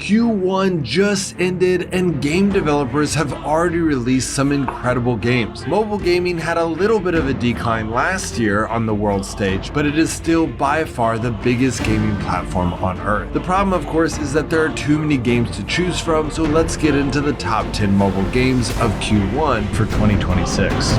Q1 just ended and game developers have already released some incredible games. Mobile gaming had a little bit of a decline last year on the world stage, but it is still by far the biggest gaming platform on earth. The problem, of course, is that there are too many games to choose from, so let's get into the top 10 mobile games of Q1 for 2026.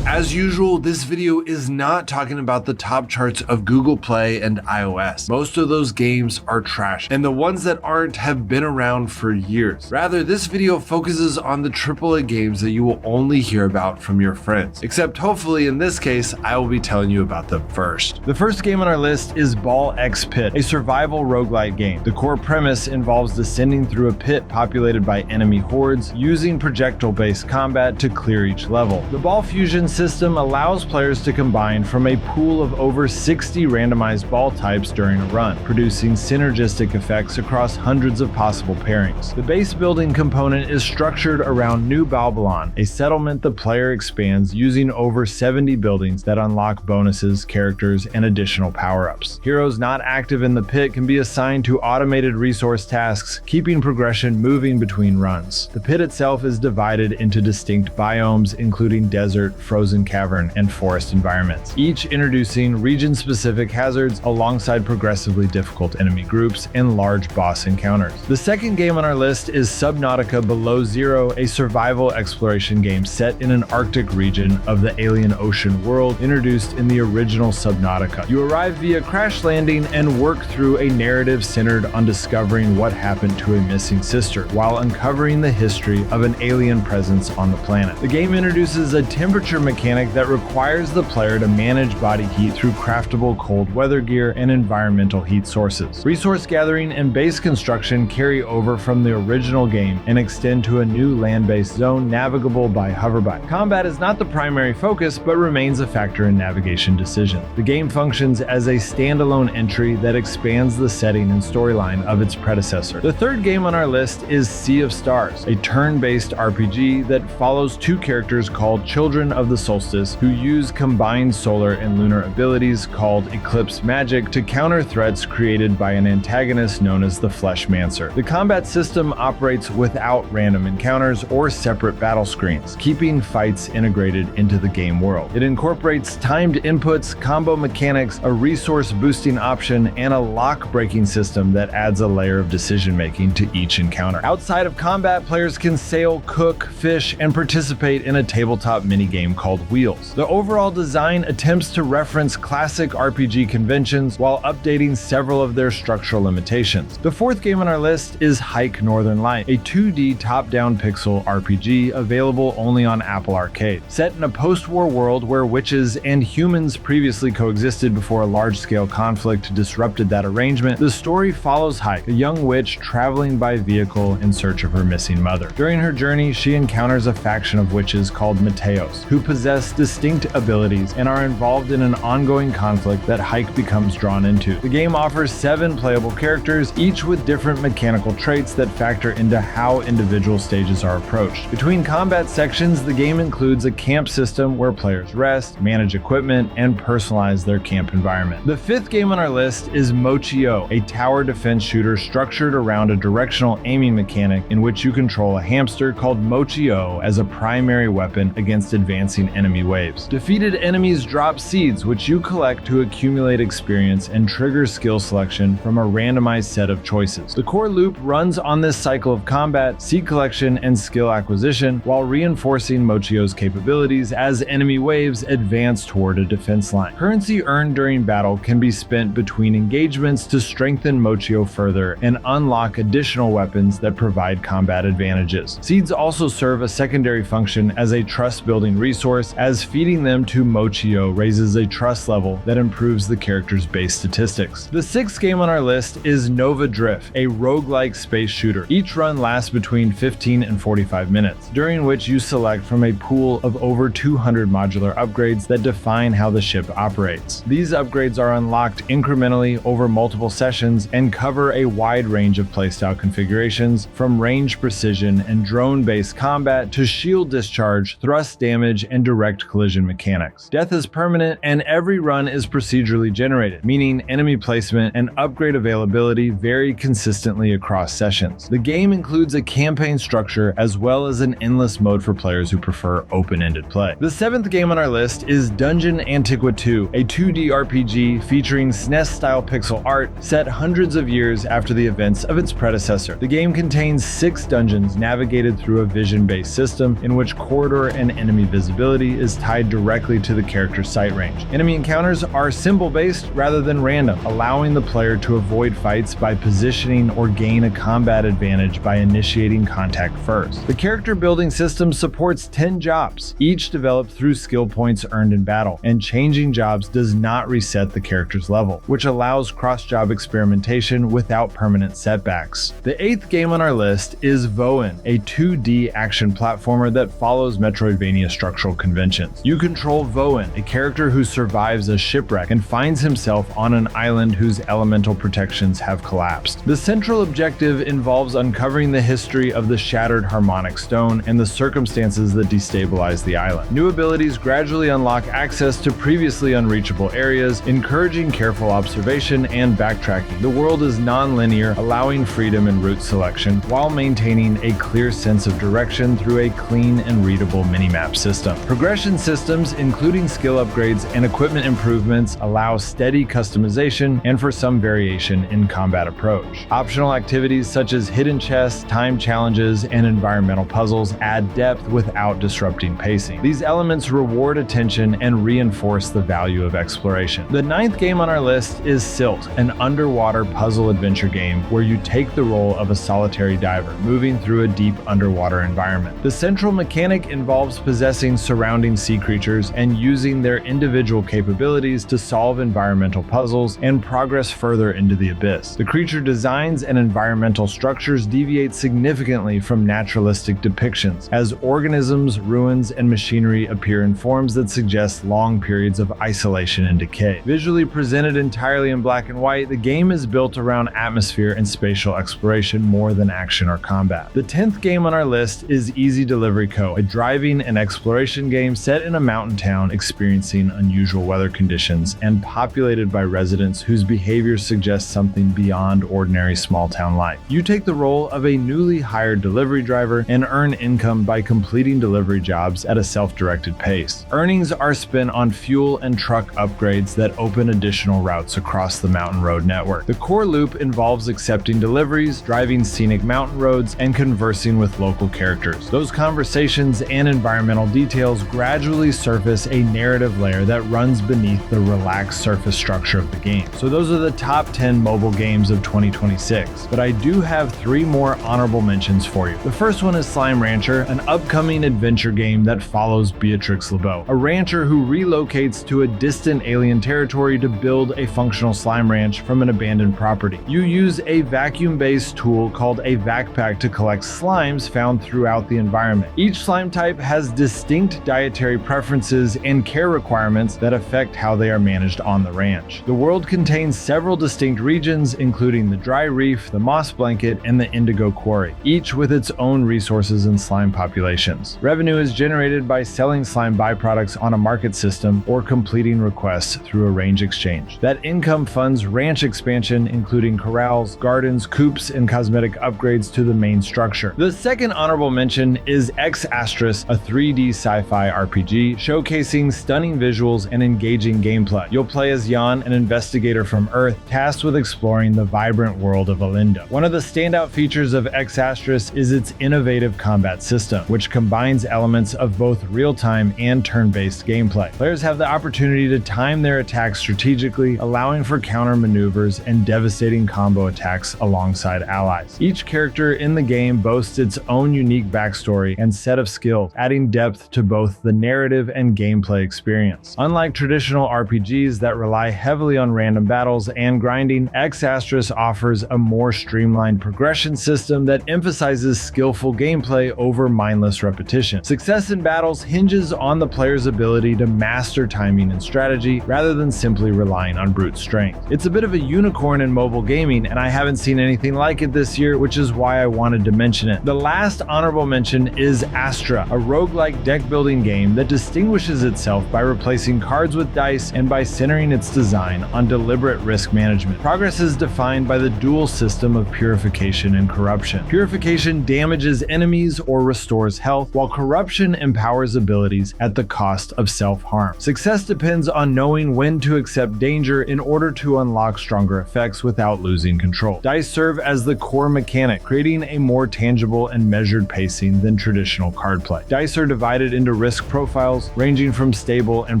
As usual, this video is not talking about the top charts of Google Play and iOS. Most of those games are trash, and the ones that aren't have been around for years. Rather, this video focuses on the AAA games that you will only hear about from your friends. Except hopefully in this case, I will be telling you about them first. The first game on our list is Ball X Pit, a survival roguelite game. The core premise involves descending through a pit populated by enemy hordes, using projectile-based combat to clear each level. The ball fusion system allows players to combine from a pool of over 60 randomized ball types during a run, producing synergistic effects across hundreds of possible pairings. The base building component is structured around New Balbalon, a settlement the player expands using over 70 buildings that unlock bonuses, characters, and additional power-ups. Heroes not active in the pit can be assigned to automated resource tasks, keeping progression moving between runs. The pit itself is divided into distinct biomes, including desert, frozen cavern, and forest environments, each introducing region-specific hazards alongside progressively difficult enemy groups and large boss encounters. The second game on our list is Subnautica Below Zero, a survival exploration game set in an Arctic region of the alien ocean world introduced in the original Subnautica. You arrive via crash landing and work through a narrative centered on discovering what happened to a missing sister, while uncovering the history of an alien presence on the planet. The game introduces a temperature mechanic that requires the player to manage body heat through craftable cold weather gear and environmental heat sources. Resource gathering and base construction carry over from the original game and extend to a new land-based zone navigable by hoverbike. Combat is not the primary focus, but remains a factor in navigation decisions. The game functions as a standalone entry that expands the setting and storyline of its predecessor. The third game on our list is Sea of Stars, a turn-based RPG that follows two characters called Children of the Solstice, who use combined solar and lunar abilities called Eclipse Magic to counter threats created by an antagonist known as the Fleshmancer. The combat system operates without random encounters or separate battle screens, keeping fights integrated into the game world. It incorporates timed inputs, combo mechanics, a resource boosting option, and a lock-breaking system that adds a layer of decision-making to each encounter. Outside of combat, players can sail, cook, fish, and participate in a tabletop minigame called Wheels. The overall design attempts to reference classic RPG conventions while updating several of their structural limitations. The fourth game on our list is Hyke Northern Light, a 2D top-down pixel RPG available only on Apple Arcade. Set in a post-war world where witches and humans previously coexisted before a large-scale conflict disrupted that arrangement, the story follows Hyke, a young witch traveling by vehicle in search of her missing mother. During her journey, she encounters a faction of witches called Mochi-Os, who possess distinct abilities and are involved in an ongoing conflict that Hyke becomes drawn into. The game offers 7 playable characters, each with different mechanical traits that factor into how individual stages are approached. Between combat sections, the game includes a camp system where players rest, manage equipment, and personalize their camp environment. The fifth game on our list is Mochi-O, a tower defense shooter structured around a directional aiming mechanic in which you control a hamster called Mochi-O as a primary weapon against advancing enemy waves. Defeated enemies drop seeds, which you collect to accumulate experience and trigger skill selection from a randomized set of choices. The core loop runs on this cycle of combat, seed collection, and skill acquisition, while reinforcing Mochi-O's capabilities as enemy waves advance toward a defense line. Currency earned during battle can be spent between engagements to strengthen Mochi-O further and unlock additional weapons that provide combat advantages. Seeds also serve a secondary function as a trust-building resource, as feeding them to Mochi-O raises a trust level that improves the character's base statistics. The sixth game on our list is Nova Drift, a roguelike space shooter. Each run lasts between 15 and 45 minutes, during which you select from a pool of over 200 modular upgrades that define how the ship operates. These upgrades are unlocked incrementally over multiple sessions and cover a wide range of playstyle configurations, from range precision and drone-based combat to shield discharge, thrust damage, and direct direct collision mechanics. Death is permanent, and every run is procedurally generated, meaning enemy placement and upgrade availability vary consistently across sessions. The game includes a campaign structure as well as an endless mode for players who prefer open-ended play. The seventh game on our list is Dungeon Antiqua 2, a 2D RPG featuring SNES-style pixel art set hundreds of years after the events of its predecessor. The game contains 6 dungeons navigated through a vision-based system in which corridor and enemy visibility is tied directly to the character's sight range. Enemy encounters are symbol-based rather than random, allowing the player to avoid fights by positioning or gain a combat advantage by initiating contact first. The character building system supports 10 jobs, each developed through skill points earned in battle, and changing jobs does not reset the character's level, which allows cross-job experimentation without permanent setbacks. The 8th game on our list is Vohenn, a 2D action platformer that follows Metroidvania structural conventions. You control Vohenn, a character who survives a shipwreck and finds himself on an island whose elemental protections have collapsed. The central objective involves uncovering the history of the shattered harmonic stone and the circumstances that destabilize the island. New abilities gradually unlock access to previously unreachable areas, encouraging careful observation and backtracking. The world is non-linear, allowing freedom in route selection while maintaining a clear sense of direction through a clean and readable minimap system. Progression systems, including skill upgrades and equipment improvements, allow steady customization and for some variation in combat approach. Optional activities such as hidden chests, time challenges, and environmental puzzles add depth without disrupting pacing. These elements reward attention and reinforce the value of exploration. The 9th game on our list is SILT, an underwater puzzle adventure game where you take the role of a solitary diver, moving through a deep underwater environment. The central mechanic involves possessing surrounding sea creatures and using their individual capabilities to solve environmental puzzles and progress further into the abyss. The creature designs and environmental structures deviate significantly from naturalistic depictions, as organisms, ruins, and machinery appear in forms that suggest long periods of isolation and decay. Visually presented entirely in black and white, the game is built around atmosphere and spatial exploration more than action or combat. The 10th game on our list is Easy Delivery Co., a driving and exploration game set in a mountain town experiencing unusual weather conditions and populated by residents whose behaviors suggest something beyond ordinary small-town life. You take the role of a newly hired delivery driver and earn income by completing delivery jobs at a self-directed pace. Earnings are spent on fuel and truck upgrades that open additional routes across the mountain road network. The core loop involves accepting deliveries, driving scenic mountain roads, and conversing with local characters. Those conversations and environmental details gradually surface a narrative layer that runs beneath the relaxed surface structure of the game. So those are the top 10 mobile games of 2026, but I do have 3 more honorable mentions for you. The first one is Slime Rancher, an upcoming adventure game that follows Beatrix LeBeau, a rancher who relocates to a distant alien territory to build a functional slime ranch from an abandoned property. You use a vacuum-based tool called a vac-pack to collect slimes found throughout the environment. Each slime type has distinct dietary preferences and care requirements that affect how they are managed on the ranch. The world contains several distinct regions, including the dry reef, the moss blanket, and the indigo quarry, each with its own resources and slime populations. Revenue is generated by selling slime byproducts on a market system or completing requests through a range exchange. That income funds ranch expansion, including corrals, gardens, coops, and cosmetic upgrades to the main structure. The second honorable mention is Astris, a 3D sci-fi RPG showcasing stunning visuals and engaging gameplay. You'll play as Jan, an investigator from Earth, tasked with exploring the vibrant world of Olinda. One of the standout features of Astris is its innovative combat system, which combines elements of both real-time and turn-based gameplay. Players have the opportunity to time their attacks strategically, allowing for counter maneuvers and devastating combo attacks alongside allies. Each character in the game boasts its own unique backstory and set of skills, adding depth to both the narrative and gameplay experience. Unlike traditional RPGs that rely heavily on random battles and grinding, Astris offers a more streamlined progression system that emphasizes skillful gameplay over mindless repetition. Success in battles hinges on the player's ability to master timing and strategy rather than simply relying on brute strength. It's a bit of a unicorn in mobile gaming, and I haven't seen anything like it this year, which is why I wanted to mention it. The last honorable mention is Astrea, a roguelike deck-building modern game that distinguishes itself by replacing cards with dice and by centering its design on deliberate risk management. Progress is defined by the dual system of purification and corruption. Purification damages enemies or restores health, while corruption empowers abilities at the cost of self-harm. Success depends on knowing when to accept danger in order to unlock stronger effects without losing control. Dice serve as the core mechanic, creating a more tangible and measured pacing than traditional card play. Dice are divided into risk profiles, ranging from stable and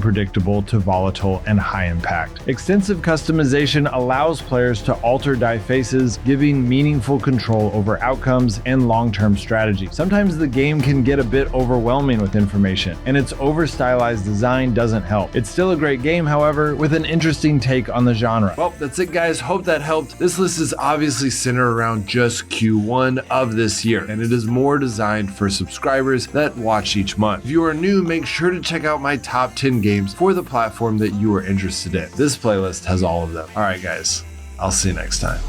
predictable to volatile and high impact. Extensive customization allows players to alter die faces, giving meaningful control over outcomes and long-term strategy. Sometimes the game can get a bit overwhelming with information, and its over-stylized design doesn't help. It's still a great game, however, with an interesting take on the genre. Well, that's it, guys. Hope that helped. This list is obviously centered around just Q1 of this year, and it is more designed for subscribers that watch each month. If you are new, make sure to check out my top 10 games for the platform that you are interested in. This playlist has all of them. All right, guys, I'll see you next time.